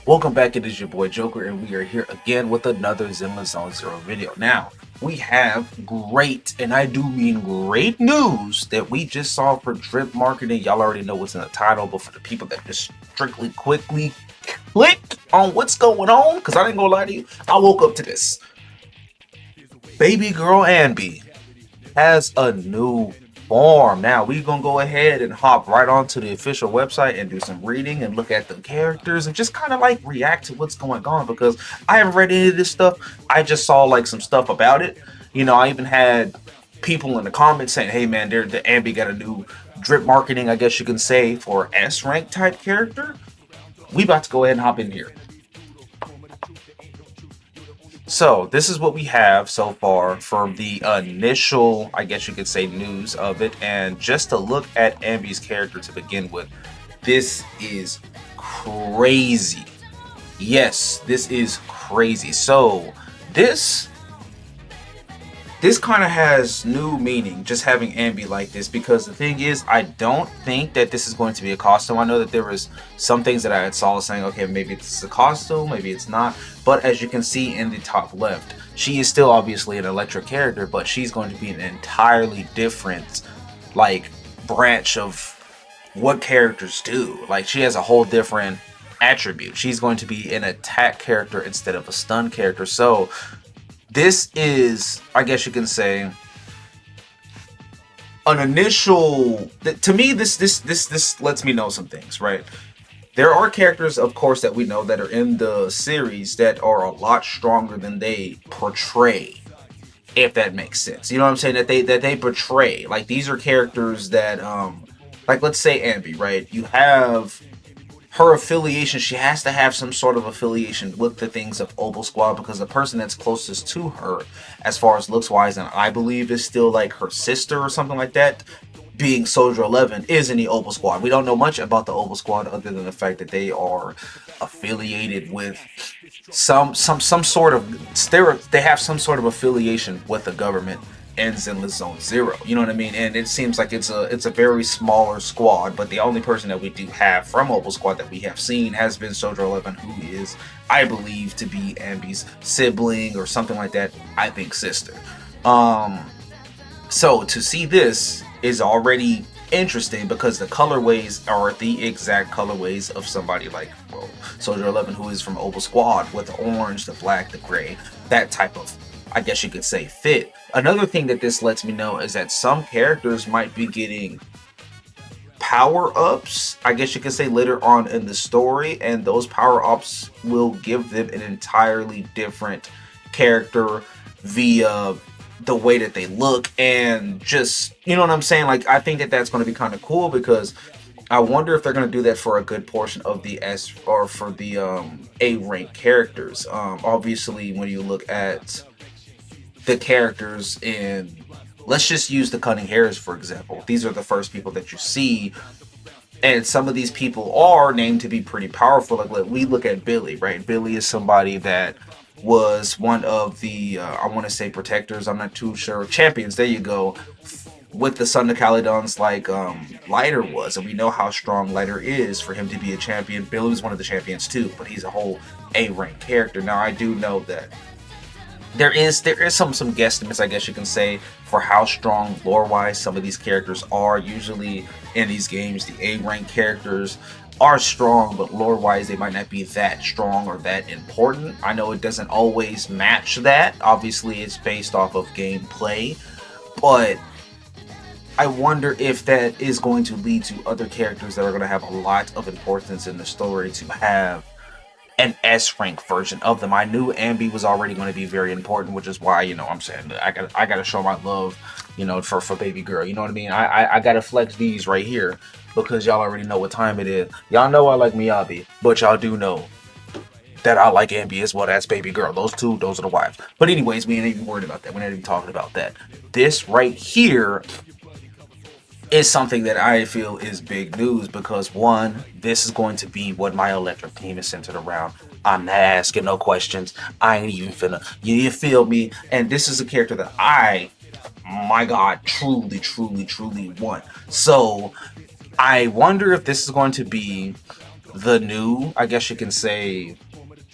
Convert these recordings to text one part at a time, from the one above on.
Welcome back, it is your boy Joker, and we are here again with another zzzero video. Now, we have great, and I do mean great news that we just saw for drip marketing. Y'all already know what's in the title, but for the people that just strictly quickly click on what's going on, because I ain't gonna lie to you, I woke up to this. Baby girl Anby has a new form. Now we're gonna go ahead and hop right onto the official website and do some reading and look at the characters and just kind of like react to what's going on, because I haven't read any of this stuff. I just saw like some stuff about it. I even had people in the comments saying, hey man, the Anby got a new drip marketing, I guess you can say, for S rank type character. We about to go ahead and hop in here. So this is what we have so far from the initial, I guess you could say, news of it. And just to look at Anby's character to begin with, this is crazy. Yes, this is crazy. So this kind of has new meaning, just having Anby like this, because the thing is, I don't think that this is going to be a costume. I know that there was some things that I had saw saying, okay, maybe this is a costume, maybe it's not. But as you can see in the top left, she is still obviously an Electro character, but she's going to be an entirely different, like, branch of what characters do. Like, she has a whole different attribute. She's going to be an attack character instead of a stun character. So this is, I guess you can say, an initial. To me, this lets me know some things, right? There are characters, of course, that we know that are in the series that are a lot stronger than they portray, if that makes sense. You know what I'm saying? That they portray. Like, these are characters that, like, let's say Anby, right? You have her affiliation. She has to have some sort of affiliation with the things of Opal Squad, because the person that's closest to her as far as looks wise, and I believe is still like her sister or something like that, being Soldier 11, is in the Opal Squad. We don't know much about the Opal Squad other than the fact that they are affiliated with some sort of, they have some sort of affiliation with the government. Ends in the zzzero, you know what I mean? And it seems like it's a very smaller squad, but the only person that we do have from Opal Squad that we have seen has been Soldier 11, who is, I believe, to be Anby's sibling or something like that. I think sister. So to see this is already interesting, because the colorways are the exact colorways of somebody like, well, Soldier 11, who is from Opal Squad, with the orange, the black, the gray, that type of, I guess you could say, fit. Another thing that this lets me know is that some characters might be getting power-ups, I guess you could say, later on in the story, and those power-ups will give them an entirely different character via the way that they look, and just, you know what I'm saying? Like, I think that that's going to be kind of cool, because I wonder if they're going to do that for a good portion of the S, or for the A rank characters. Obviously, when you look at the characters in, let's just use the Cunning Hares for example. These are the first people that you see, and some of these people are named to be pretty powerful. Like, we look at Billy, right? Billy is somebody that was one of the, I want to say protectors, I'm not too sure, champions, there you go, with the Son of Caledon's, like, Lighter was, and we know how strong Lighter is for him to be a champion. Billy was one of the champions too, but he's a whole A rank character. Now, I do know that there is some guesstimates, I guess you can say, for how strong lore wise some of these characters are. Usually in these games, the A rank characters are strong, but lore wise they might not be that strong or that important. I know it doesn't always match that. Obviously it's based off of gameplay, but I wonder if that is going to lead to other characters that are going to have a lot of importance in the story to have an S rank version of them. I knew Anby was already going to be very important, which is why, I'm saying, I gotta show my love, for baby girl. You know what I mean? I gotta flex these right here, because y'all already know what time it is. Y'all know I like Miyabi, but y'all do know that I like Anby as well as baby girl. Those two, those are the wives. But anyways, we ain't even worried about that. We're not even talking about that. This right here is something that I feel is big news, because one, this is going to be what my electric team is centered around. I'm not asking no questions. I ain't even finna, you feel me? And this is a character that I, my God, truly, truly, truly want. So I wonder if this is going to be the new, I guess you can say,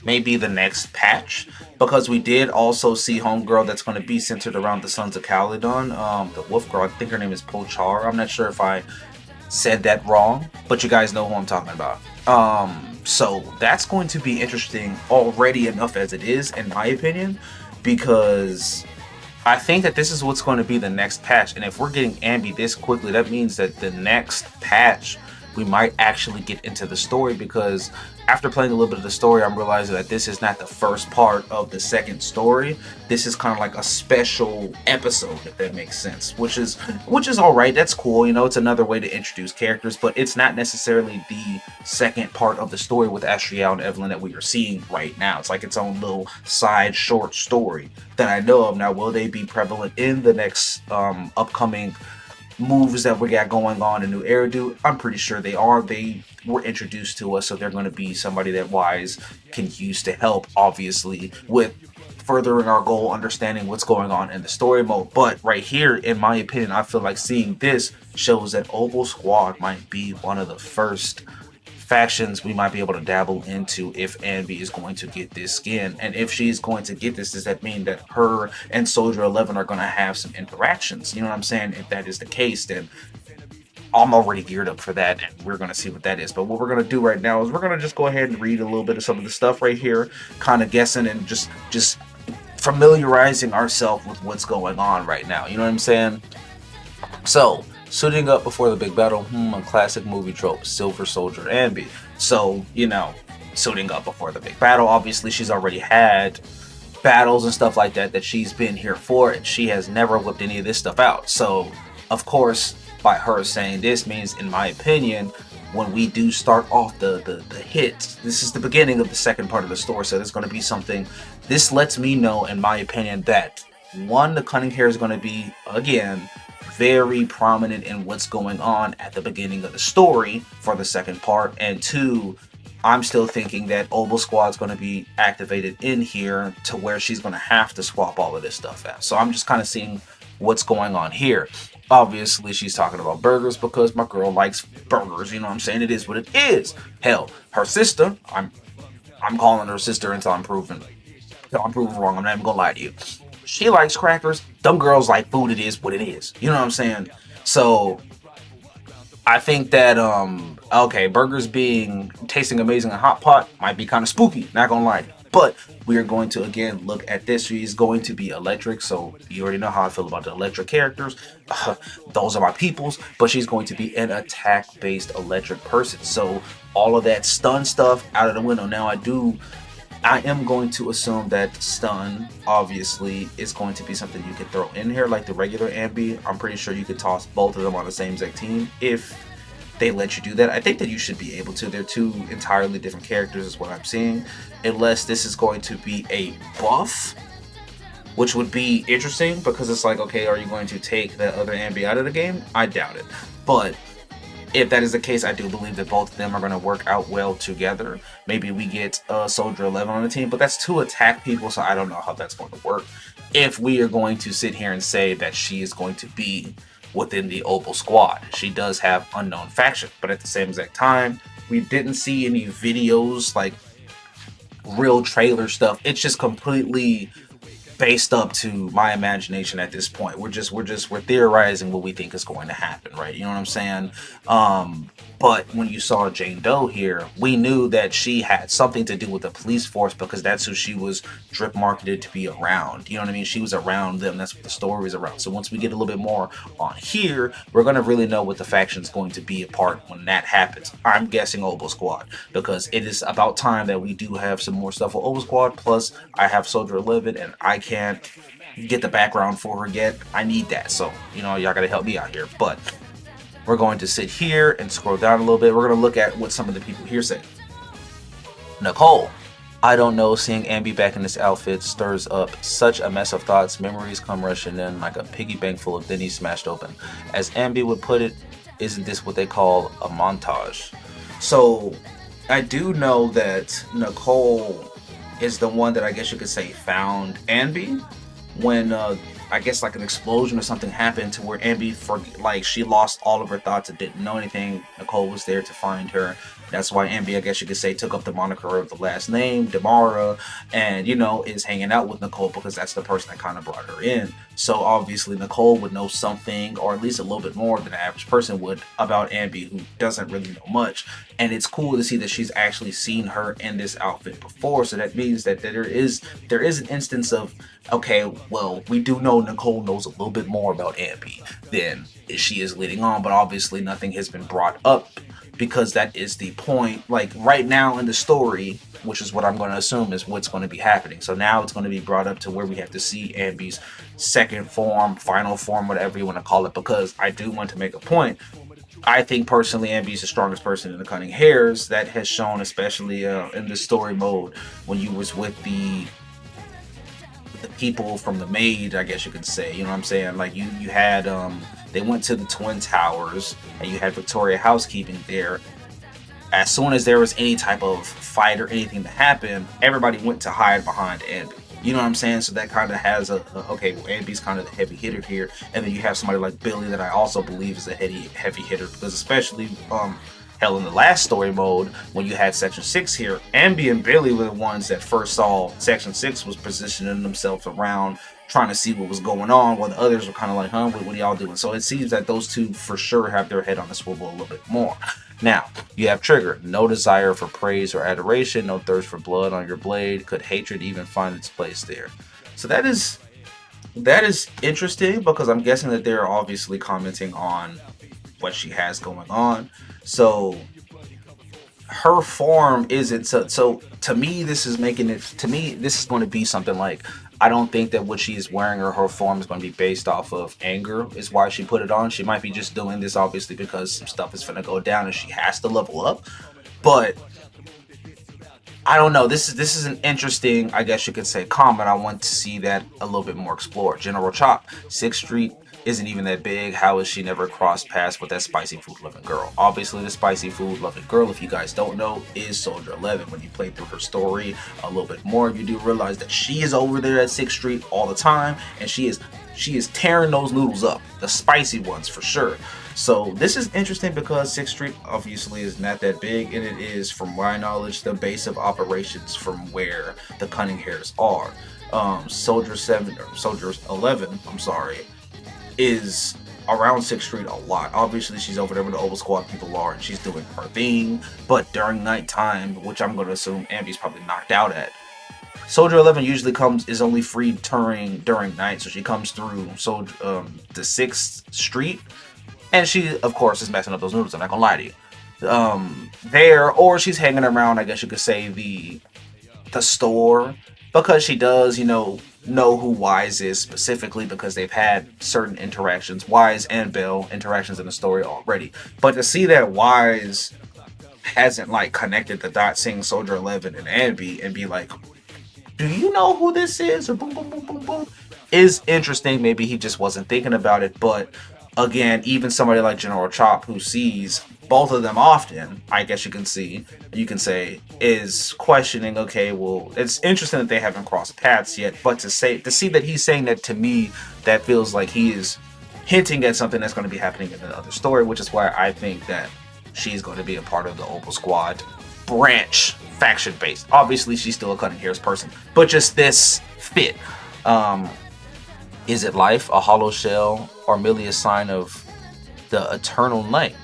maybe the next patch, because we did also see Homegirl that's going to be centered around the Sons of Caledon. The Wolf Girl, I think her name is Pochar. I'm not sure if I said that wrong, but you guys know who I'm talking about. So that's going to be interesting already enough as it is, in my opinion, because I think that this is what's going to be the next patch. And if we're getting Anby this quickly, that means that the next patch we might actually get into the story, because after playing a little bit of the story, I'm realizing that this is not the first part of the second story. This is kind of like a special episode, if that makes sense, which is all right. That's cool. You know, it's another way to introduce characters, but it's not necessarily the second part of the story with Astriel and Evelyn that we are seeing right now. It's like its own little side short story that I know of. Now, will they be prevalent in the next upcoming moves that we got going on in New Eridu? I'm pretty sure they are. They were introduced to us, so they're going to be somebody that Wise can use to help, obviously, with furthering our goal, understanding what's going on in the story mode. But right here, in my opinion, I feel like seeing this shows that Oval Squad might be one of the first factions we might be able to dabble into if Anby is going to get this skin. And if she's going to get this, does that mean that her and Soldier 11 are going to have some interactions? You know what I'm saying? If that is the case, then I'm already geared up for that, and we're going to see what that is. But what we're going to do right now is we're going to just go ahead and read a little bit of some of the stuff right here, kind of guessing and just familiarizing ourselves with what's going on right now. You know what I'm saying? So, suiting up before the big battle, a classic movie trope, Silver Soldier Anby. So, you know, suiting up before the big battle, obviously she's already had battles and stuff like that she's been here for, and she has never whipped any of this stuff out. So, of course, by her saying this means, in my opinion, when we do start off the hits, this is the beginning of the second part of the story, so there's going to be something. This lets me know, in my opinion, that one, the cunning hair is going to be, again, very prominent in what's going on at the beginning of the story for the second part, and two, I'm still thinking that Oval Squad's going to be activated in here to where she's going to have to swap all of this stuff out. So I'm just kind of seeing what's going on here. Obviously, she's talking about burgers because my girl likes burgers. You know what I'm saying? It is what it is. Hell, her sister, I'm calling her sister until I'm proven wrong. I'm not even gonna lie to you. She likes crackers. Them girls like food. It is what it is. You know what I'm saying? So I think that okay, burgers being tasting amazing in hot pot might be kind of spooky, not gonna lie. But we are going to again look at this. She's going to be electric, so you already know how I feel about the electric characters. Those are my peoples. But she's going to be an attack-based electric person. So all of that stun stuff out of the window. Now I am going to assume that stun, obviously, is going to be something you can throw in here like the regular Anby. I'm pretty sure you could toss both of them on the same exact team if they let you do that. I think that you should be able to. They're two entirely different characters is what I'm seeing. Unless this is going to be a buff, which would be interesting because it's like, okay, are you going to take that other Anby out of the game? I doubt it. But if that is the case, I do believe that both of them are going to work out well together. Maybe we get Soldier 11 on the team, but that's two attack people, so I don't know how that's going to work. If we are going to sit here and say that she is going to be within the Oval Squad. She does have unknown faction, but at the same exact time, we didn't see any videos, like real trailer stuff. It's just completely based up to my imagination at this point. We're theorizing what we think is going to happen, right? You know what I'm saying? But when you saw Jane Doe here, we knew that she had something to do with the police force because that's who she was drip marketed to be around. You know what I mean? She was around them. That's what the story is around. So once we get a little bit more on here, we're going to really know what the faction's going to be apart when that happens. I'm guessing Oval Squad because it is about time that we do have some more stuff with Oval Squad. Plus, I have Soldier 11 and I can't get the background for her yet. I need that. So, you know, y'all got to help me out here. But we're going to sit here and scroll down a little bit. We're going to look at what some of the people here say. Nicole. I don't know, seeing Anby back in this outfit stirs up such a mess of thoughts. Memories come rushing in like a piggy bank full of Denny's smashed open. As Anby would put it, isn't this what they call a montage? So I do know that Nicole is the one that I guess you could say found Anby when I guess like an explosion or something happened to where Anby she lost all of her thoughts and didn't know anything. Nicole was there to find her That's why Anby, I guess you could say, took up the moniker of the last name, Demara, and, is hanging out with Nicole because that's the person that kind of brought her in. So obviously Nicole would know something, or at least a little bit more than the average person would, about Anby, who doesn't really know much. And it's cool to see that she's actually seen her in this outfit before. So that means that there is an instance of, okay, well, we do know Nicole knows a little bit more about Anby than she is leading on, but obviously nothing has been brought up because that is the point. Like right now in the story, which is what I'm going to assume is what's going to be happening. So now it's going to be brought up to where we have to see Anby's second form, final form, whatever you want to call it, because I do want to make a point. I think personally, Anby's the strongest person in the Cunning Hairs. That has shown, especially in the story mode, when you was with the people from the maid, I guess you could say. You know what I'm saying? Like you had they went to the Twin Towers and you had Victoria housekeeping there. As soon as there was any type of fight or anything to happen, everybody went to hide behind Anby. You know what I'm saying? So that kind of has okay, well, Anby's kind of the heavy hitter here, and then you have somebody like Billy that I also believe is a heavy hitter, because especially hell, in the last story mode, when you had Section 6 here, Anby and Billy were the ones that first saw Section 6 was positioning themselves around trying to see what was going on, while the others were kind of like, huh, what are y'all doing? So it seems that those two for sure have their head on the swivel a little bit more. Now, you have Trigger. No desire for praise or adoration, no thirst for blood on your blade. Could hatred even find its place there? So that is interesting, because I'm guessing that they're obviously commenting on what she has going on. So her form isn't so to me, this is making it, to me this is going to be something like, I don't think that what she is wearing or her form is going to be based off of anger is why she put it on. She might be just doing this obviously because some stuff is going to go down and she has to level up. But I don't know. This is an interesting, I guess you could say, comment. I want to see that a little bit more explored. General Chop, 6th Street isn't even that big. How has she never crossed paths with that spicy food loving girl? Obviously, the spicy food loving girl, if you guys don't know, is Soldier 11. When you play through her story a little bit more, you do realize that she is over there at 6th Street all the time, and she is tearing those noodles up, the spicy ones for sure. So this is interesting because 6th Street obviously is not that big, and it is, from my knowledge, the base of operations from where the Cunning Hairs are. Soldier 11, I'm sorry, is around 6th Street a lot. Obviously, she's over there where the Oval Squad people are, and she's doing her thing. But during nighttime, which I'm going to assume Anby's probably knocked out at, Soldier 11 usually is only free during night, so she comes through the 6th Street, and she, of course, is messing up those noodles. I'm not gonna lie to you. There, or she's hanging around, I guess you could say, the store, because she does, know who Wise is specifically, because they've had certain interactions, Wise and Bell interactions in the story already. But to see that Wise hasn't like connected the dots, seeing Soldier 11 and Anby, and be like, do you know who this is? Or boom, boom, boom, boom, boom, is interesting. Maybe he just wasn't thinking about it. But again, even somebody like General Chop, who sees both of them often, I guess you can say, is questioning, okay, well, it's interesting that they haven't crossed paths yet, but to see that he's saying that, to me, that feels like he is hinting at something that's going to be happening in the other story, which is why I think that she's going to be a part of the Opal Squad branch, faction based. Obviously, she's still a Cunning Hairs person, but just this fit. Is it life, a hollow shell, or merely a sign of the eternal night?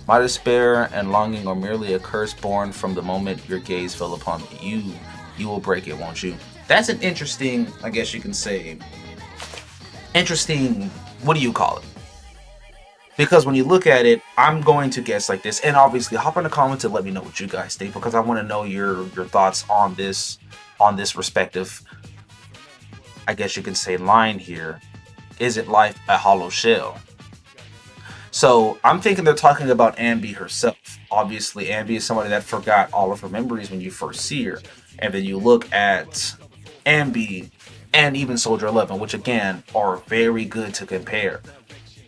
My despair and longing are merely a curse born from the moment your gaze fell upon me. You will break it, won't you? That's an interesting, I guess you can say, what do you call it? Because when you look at it, I'm going to guess like this, and obviously hop in the comments and let me know what you guys think, because I want to know your thoughts on this respective, I guess you can say, line here. Is it life, a hollow shell? So I'm thinking they're talking about Anby herself. Obviously, Anby is somebody that forgot all of her memories when you first see her. And then you look at Anby and even Soldier 11, which again are very good to compare.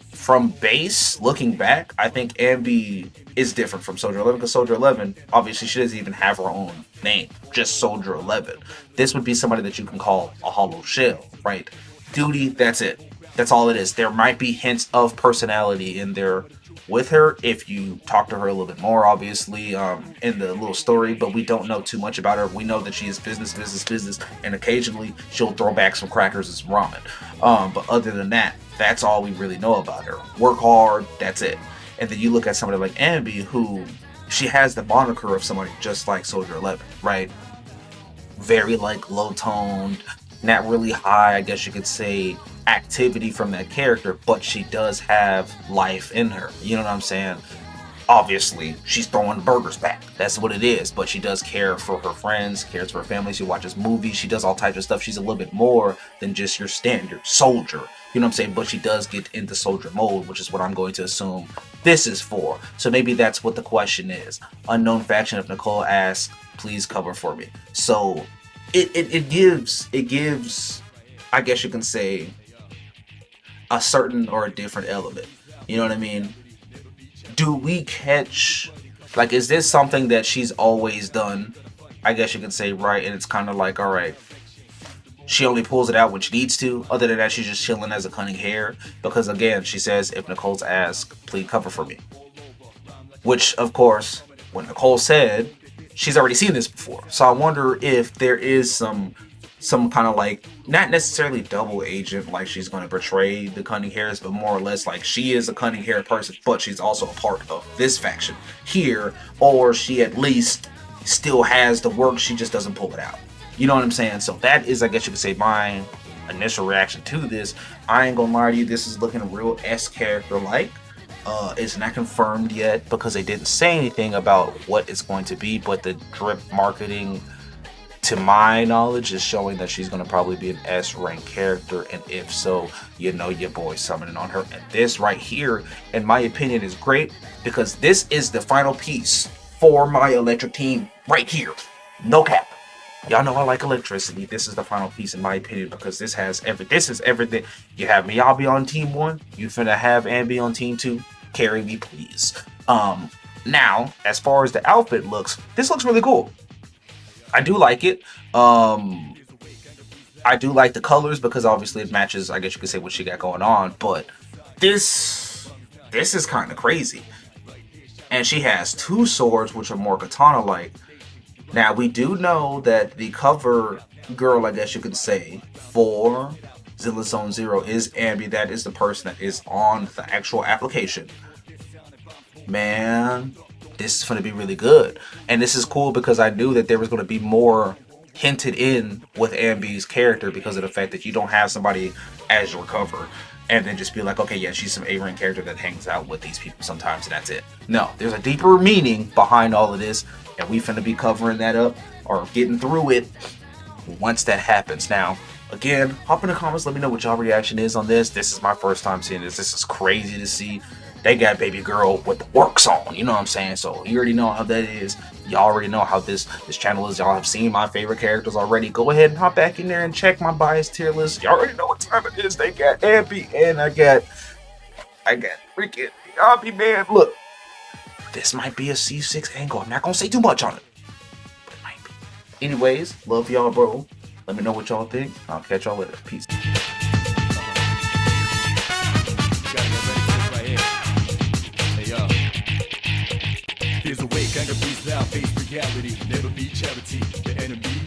From base, looking back, I think Anby is different from Soldier 11, because Soldier 11, obviously she doesn't even have her own name, just Soldier 11. This would be somebody that you can call a hollow shell, right? Duty, that's it. That's all it is. There might be hints of personality in their with her if you talk to her a little bit more, obviously, in the little story, but we don't know too much about her. We know that she is business, and occasionally she'll throw back some crackers and some ramen. But other than that, that's all we really know about her. Work hard, that's it. And then you look at somebody like Anby, who she has the moniker of somebody just like Soldier 11, right? Very like low toned, not really high, I guess you could say, activity from that character, but she does have life in her. You know what I'm saying? Obviously, she's throwing burgers back. That's what it is. But she does care for her friends, cares for her family. She watches movies. She does all types of stuff. She's a little bit more than just your standard soldier. You know what I'm saying? But she does get into soldier mode, which is what I'm going to assume this is for. So maybe that's what the question is. Unknown faction of Nicole asks, please cover for me. So it gives, I guess you can say, a certain or a different element. You know what I mean? Do we catch, like, is this something that she's always done? I guess you could say, right? And it's kind of like, all right, she only pulls it out when she needs to. Other than that, she's just chilling as a cunning hare. Because again, she says, if Nicole's asked, please cover for me. Which, of course, when Nicole said, she's already seen this before. So I wonder if there is some kind of like, not necessarily double agent, like she's going to portray the cunning hares, but more or less like she is a cunning hare person, but she's also a part of this faction here, or she at least still has the work, she just doesn't pull it out. You know what I'm saying? So that is, I guess you could say, my initial reaction to this. I ain't gonna lie to you, this is looking real S character like. It's not confirmed yet because they didn't say anything about what it's going to be, but the drip marketing, to my knowledge, is showing that she's going to probably be an S rank character, and if so, you know your boy summoning on her. And this right here, in my opinion, is great because this is the final piece for my Electric team right here. No cap. Y'all know I like electricity. This is the final piece in my opinion because this is everything. You have Miyabi on team 1. You finna have Anby on team 2. Carry me, please. Now, as far as the outfit looks, this looks really cool. I do like it. I do like the colors because obviously it matches, I guess you could say, what she got going on. But this is kind of crazy. And she has 2 swords, which are more katana-like. Now, we do know that the cover girl, I guess you could say, for zzzero is Anby. That is the person that is on the actual application. Man, this is going to be really good. And this is cool because I knew that there was going to be more hinted in with Anby's character because of the fact that you don't have somebody as your cover and then just be like, okay, yeah, she's some A-rank character that hangs out with these people sometimes and that's it. No, there's a deeper meaning behind all of this, and we finna be covering that up or getting through it once that happens. Now, again, hop in the comments, let me know what y'all reaction is on this. This is my first time seeing this. This is crazy to see. They got baby girl with the works on, you know what I'm saying? So you already know how that is. Y'all already know how this channel is. Y'all have seen my favorite characters already. Go ahead and hop back in there and check my bias tier list. Y'all already know what time it is. They got Anby and I got freaking Anby, man. Look, this might be a C6 angle. I'm not gonna say too much on it, but it might be. Anyways, love y'all, bro. Let me know what y'all think. I'll catch y'all later. Peace. There's a way, kind of breeze now, face reality, never be charity, the enemy.